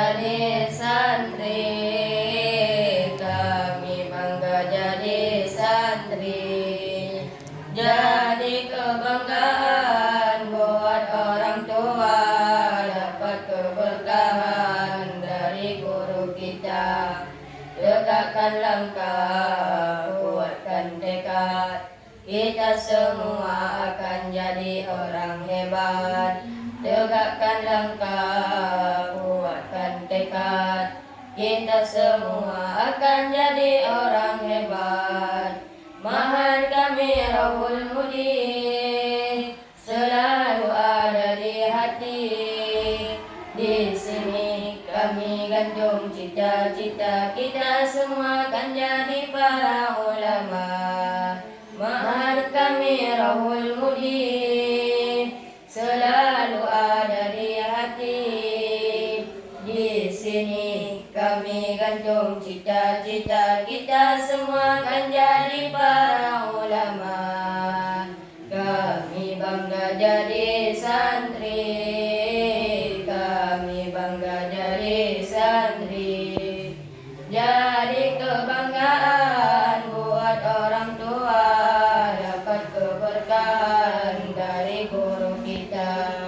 jadi santri, kami bangga jadi santri. Jadi kebanggaan buat orang tua, dapat keberkahan dari guru kita. Tegakkan langkah, kuatkan tekad, kita semua akan jadi orang hebat. Tegakkan langkah, kuatkan tekad, kita semua akan jadi orang hebat. Mahan kami Rahul Mudi, selalu ada di hati. Di sini kami gantung cita-cita, kita semua akan jadi para ulama. Mahan kami Rahul Mudi, selalu ada di hati. Di sini kami gantung cita-cita, kita semua akan jadi para ulama. Kami bangga jadi santri, kami bangga jadi santri. Jadi kebanggaan buat orang tua, dapat keberkahan dari guru kita.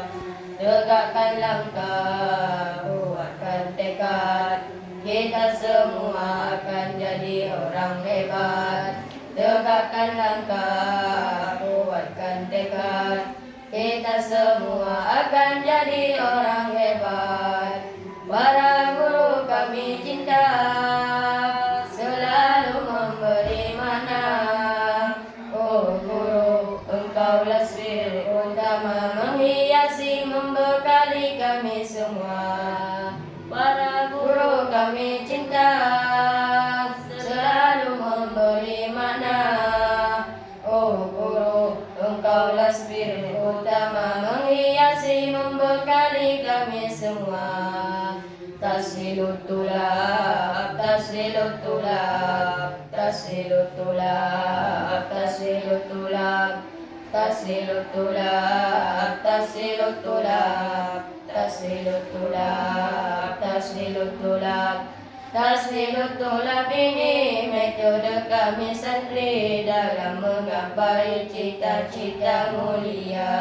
Tegakkan langkah, kuatkan tekad, kita semua akan jadi orang hebat. Tegakkan langkah, kuatkan tekad, kita semua akan jadi orang hebat. Para guru kami cinta, selalu memberi mana. Oh guru, engkaulah spirit utama, menghiasi, membekali kami semua. Para guru kami cinta, selalu memberi mana. Oh guru, engkaulah spirit utama, menghiasi, membekali kami semua. Taslilut tulab, taslilut tulab, taslilut tulab, taslilut tulab, taslilut tulab, taslilut tulab, taslilut tulab, taslilut tulab. Taslilut tulab ini metode kami santri dalam menggapai cita-cita mulia.